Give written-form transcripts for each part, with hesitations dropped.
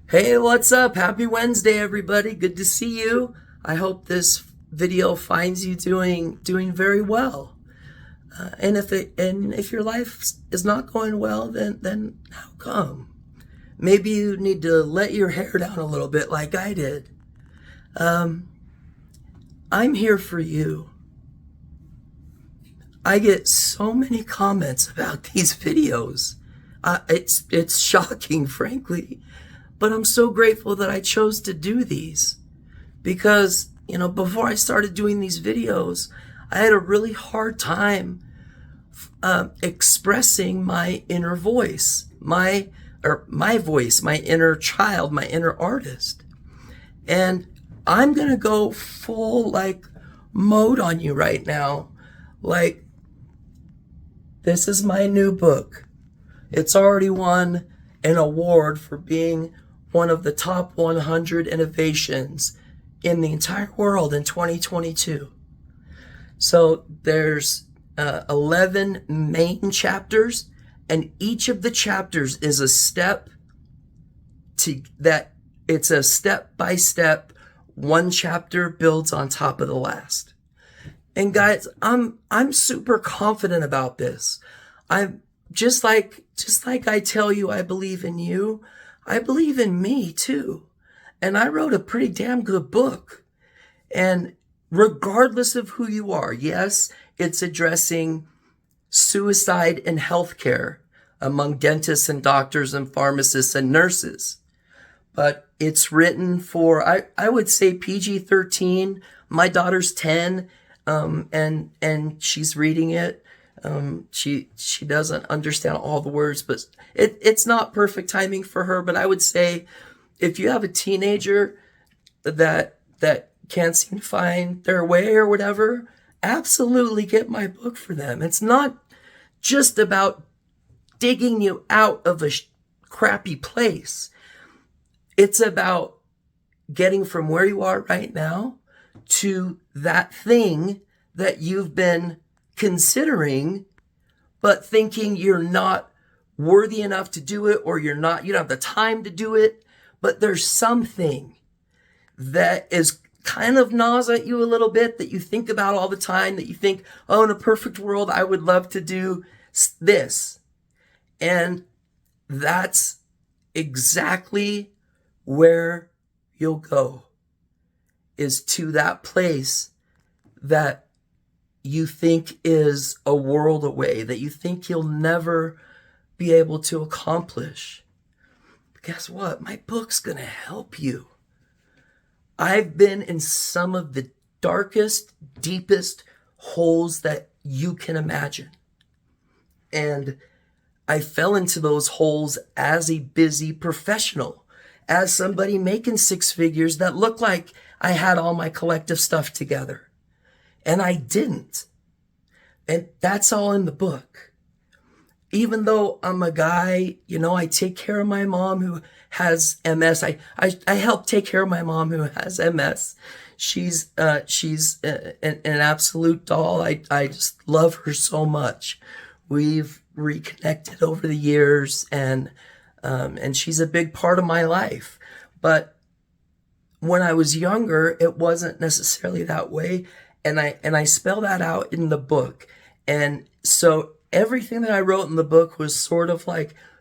Hey, what's up? Happy Wednesday, everybody. Good to see you. I hope this video finds you doing very well. And if your life is not going well, then how come? Maybe you need to let your hair down a little bit, like I did. I'm here for you. I get so many comments about these videos. It's shocking, frankly. But I'm so grateful that I chose to do these because, before I started doing these videos, I had a really hard time expressing my inner voice, my voice, my inner child, my inner artist. And I'm going to go full mode on you right now. This is my new book. It's already won an award for being one of the top 100 innovations in the entire world in 2022. So there's 11 main chapters, and each of the chapters is a step it's a step-by-step. One chapter builds on top of the last. And guys, I'm super confident about this. I'm just like I tell you I believe in you, I believe in me too. And I wrote a pretty damn good book. And regardless of who you are, yes, it's addressing suicide in healthcare among dentists and doctors and pharmacists and nurses. But it's written for, I would say PG-13. My daughter's 10, and she's reading it. She doesn't understand all the words, but it's not perfect timing for her. But I would say if you have a teenager that can't seem to find their way or whatever, absolutely get my book for them. It's not just about digging you out of a crappy place. It's about getting from where you are right now to that thing that you've been considering, but thinking you're not worthy enough to do it, or you don't have the time to do it. But there's something that is kind of gnaws at you a little bit, that you think about all the time, that you think, oh, in a perfect world, I would love to do this. And that's exactly where you'll go, is to that place that you think is a world away, that you think you'll never be able to accomplish. But guess what? My book's going to help you. I've been in some of the darkest, deepest holes that you can imagine. And I fell into those holes as a busy professional, as somebody making six figures that looked like I had all my collective stuff together. And I didn't. And that's all in the book. Even though I'm a guy, I take care of my mom who has MS. I help take care of my mom who has MS. She's an absolute doll. I just love her so much. We've reconnected over the years, and she's a big part of my life. But when I was younger, it wasn't necessarily that way. And I spell that out in the book. And so everything that I wrote in the book was sort of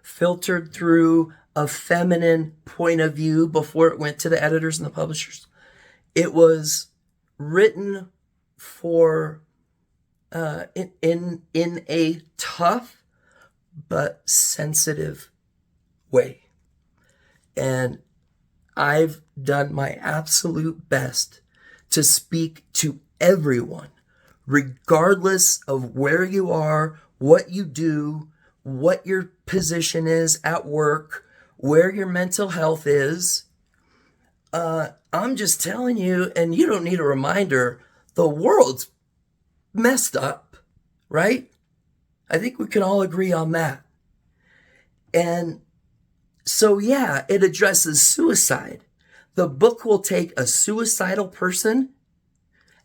filtered through a feminine point of view before it went to the editors and the publishers. It was written for in a tough but sensitive way. And I've done my absolute best to speak to everyone, regardless of where you are, what you do, what your position is at work, where your mental health is. I'm just telling you, and you don't need a reminder, the world's messed up, right? I think we can all agree on that. And so, yeah, it addresses suicide. The book will take a suicidal person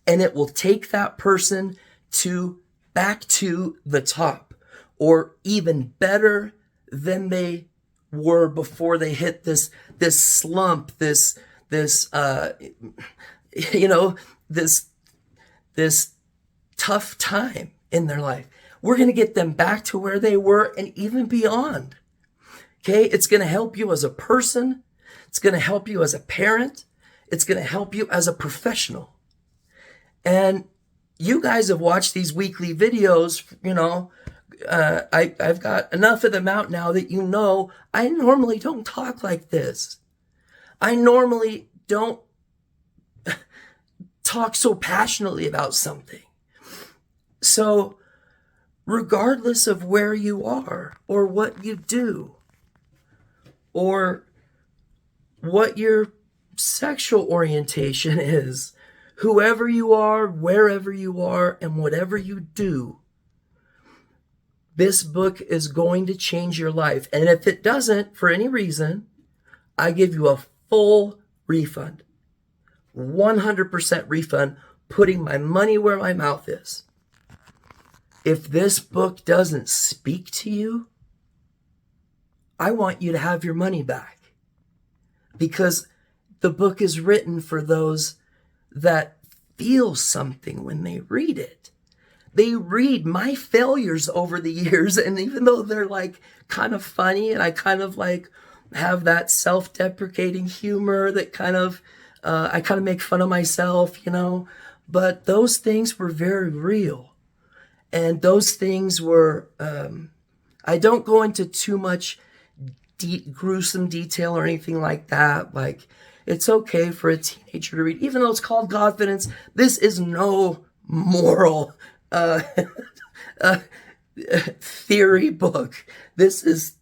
and it will take that person back to the top, or even better than they were before they hit this slump, this tough time in their life. We're going to get them back to where they were and even beyond. Okay? It's going to help you as a person. It's going to help you as a parent. It's going to help you as a professional. And you guys have watched these weekly videos, I've got enough of them out now that I normally don't talk like this. I normally don't talk so passionately about something. So regardless of where you are or what you do or what your sexual orientation is, whoever you are, wherever you are, and whatever you do, this book is going to change your life. And if it doesn't, for any reason, I give you a full refund. 100% refund, putting my money where my mouth is. If this book doesn't speak to you, I want you to have your money back. Because the book is written for those that feel something when they read it. They read my failures over the years, and even though they're like kind of funny and I kind of like have that self-deprecating humor that I kind of make fun of myself, but those things were very real. And those things were, I don't go into too much gruesome detail or anything like that. Like, it's okay for a teenager to read, even though it's called Godfidence. This is no moral theory book. This is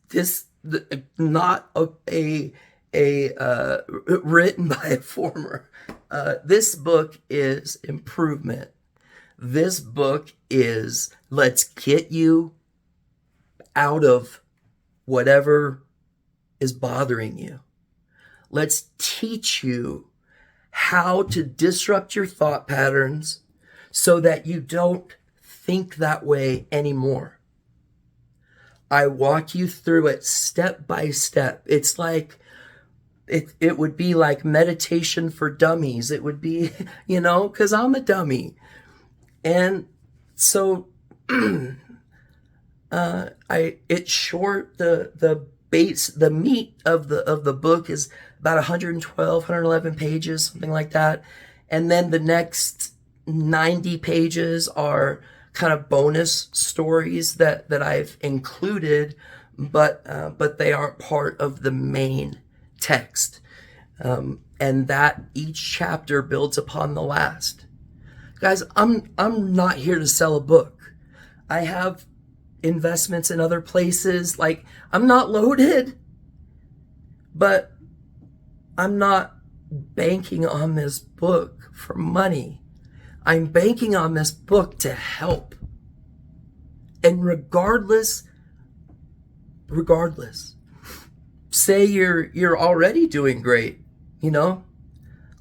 not a written by a former. This book is improvement. This book is let's get you out of whatever is bothering you. Let's teach you how to disrupt your thought patterns so that you don't think that way anymore. I walk you through it step by step. It's like, it would be like meditation for dummies. It would be, because I'm a dummy. And so it's short. The meat of the book is about 112, 111 pages, something like that. And then the next 90 pages are kind of bonus stories that I've included, but they aren't part of the main text. And that each chapter builds upon the last. Guys, I'm not here to sell a book. I have investments in other places. Like, I'm not loaded, but I'm not banking on this book for money. I'm banking on this book to help. And regardless, say you're already doing great,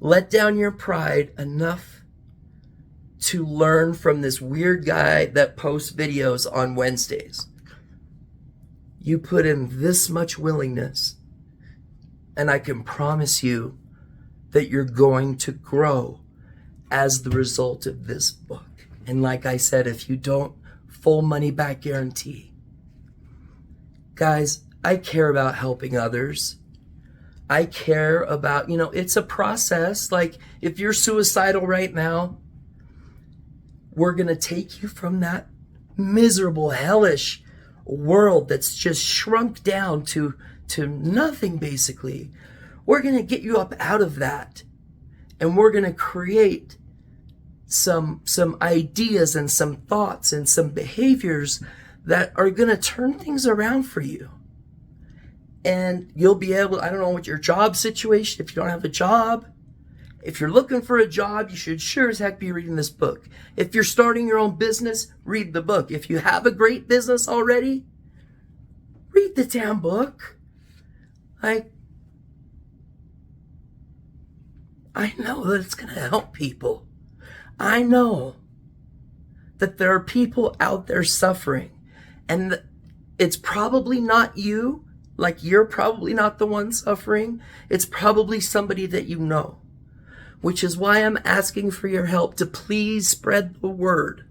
let down your pride enough to learn from this weird guy that posts videos on Wednesdays. You put in this much willingness, and I can promise you that you're going to grow as the result of this book. And like I said, if you don't, full money back guarantee. Guys, I care about helping others. I care about, it's a process. Like, if you're suicidal right now, we're going to take you from that miserable, hellish world that's just shrunk down to nothing, basically. We're going to get you up out of that. And we're going to create some ideas and some thoughts and some behaviors that are going to turn things around for you. And you'll be able, I don't know what your job situation, if you don't have a job, if you're looking for a job, you should sure as heck be reading this book. If you're starting your own business, read the book. If you have a great business already, read the damn book. I know that it's going to help people. I know that there are people out there suffering, and it's probably not you, Like, you're probably not the one suffering. It's probably somebody that you know, which is why I'm asking for your help to please spread the word.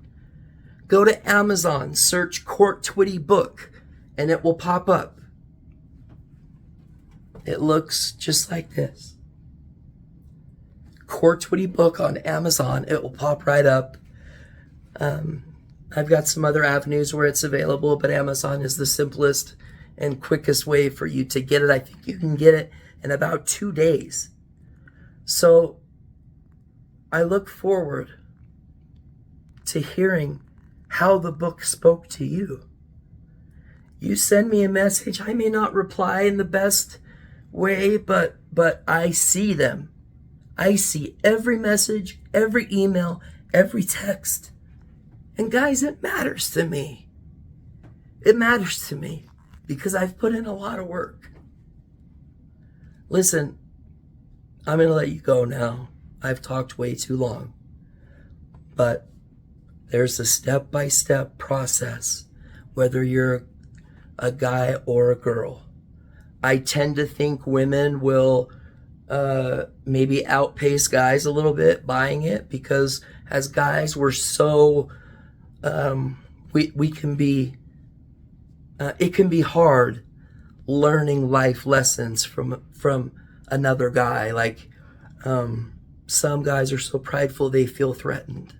Go to Amazon, search Cort Twitty book, and it will pop up. It looks just like this. Cort Twitty book on Amazon. It will pop right up. I've got some other avenues where it's available, but Amazon is the simplest and quickest way for you to get it. I think you can get it in about 2 days. So I look forward to hearing how the book spoke to you. You send me a message. I may not reply in the best way, but I see them. I see every message, every email, every text. And guys, it matters to me. It matters to me because I've put in a lot of work. Listen, I'm going to let you go now. I've talked way too long. But there's a step-by-step process, whether you're a guy or a girl. I tend to think women will maybe outpace guys a little bit buying it, because as guys, we're so, we can be, it can be hard learning life lessons from another guy. Like, some guys are so prideful they feel threatened.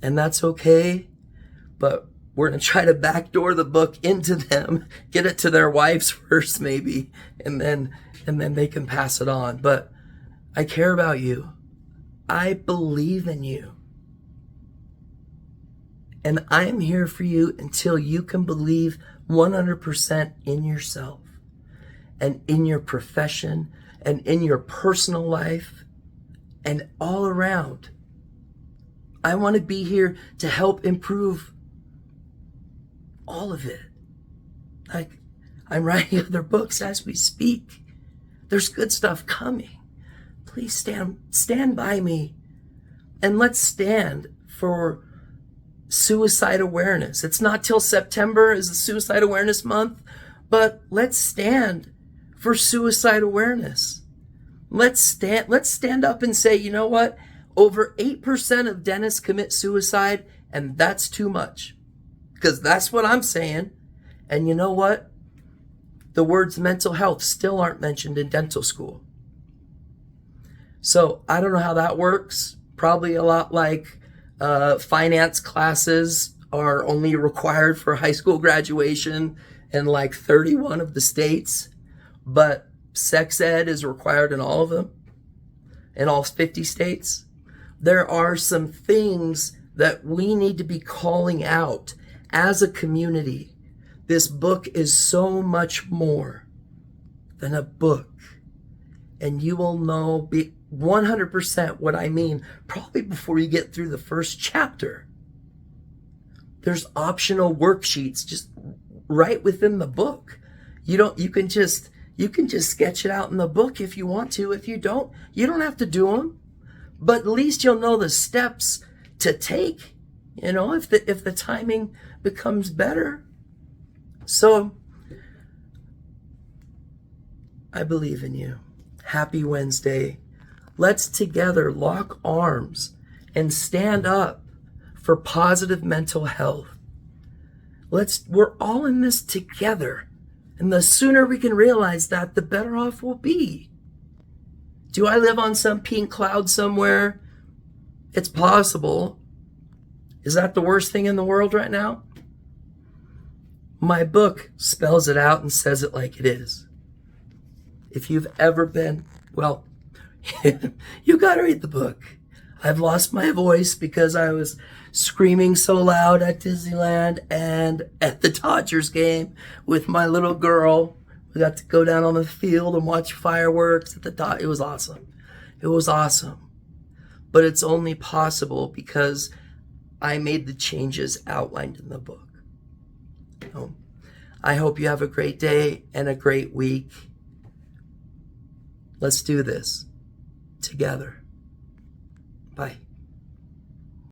And that's okay, but we're going to try to backdoor the book into them, get it to their wives first maybe, and then they can pass it on. But I care about you. I believe in you. And I am here for you until you can believe 100% in yourself and in your profession and in your personal life and all around. I want to be here to help improve all of it. Like, I'm writing other books as we speak. There's good stuff coming. Please stand by me, and let's stand for suicide awareness. It's not till September is the Suicide Awareness Month, but let's stand for suicide awareness. Let's stand up and say, you know what? Over 8% of dentists commit suicide, and that's too much. Because that's what I'm saying. And you know what? The words mental health still aren't mentioned in dental school. So I don't know how that works. Probably a lot like finance classes are only required for high school graduation in like 31 of the states. But sex ed is required in all of them, in all 50 states. There are some things that we need to be calling out as a community. This book is so much more than a book. And you will know 100% what I mean probably before you get through the first chapter. There's optional worksheets just right within the book. You can just sketch it out in the book if you want to. If you don't have to do them. But at least you'll know the steps to take, you know, if the timing becomes better. So I believe in you. Happy Wednesday. Let's together lock arms and stand up for positive mental health. We're all in this together. And the sooner we can realize that, the better off we'll be. Do I live on some pink cloud somewhere? It's possible. Is that the worst thing in the world right now? My book spells it out and says it like it is. If you've ever been, well, you got to read the book. I've lost my voice because I was screaming so loud at Disneyland and at the Dodgers game with my little girl. We got to go down on the field and watch fireworks at the It was awesome. It was awesome. But it's only possible because I made the changes outlined in the book. So, I hope you have a great day and a great week. Let's do this together. Bye.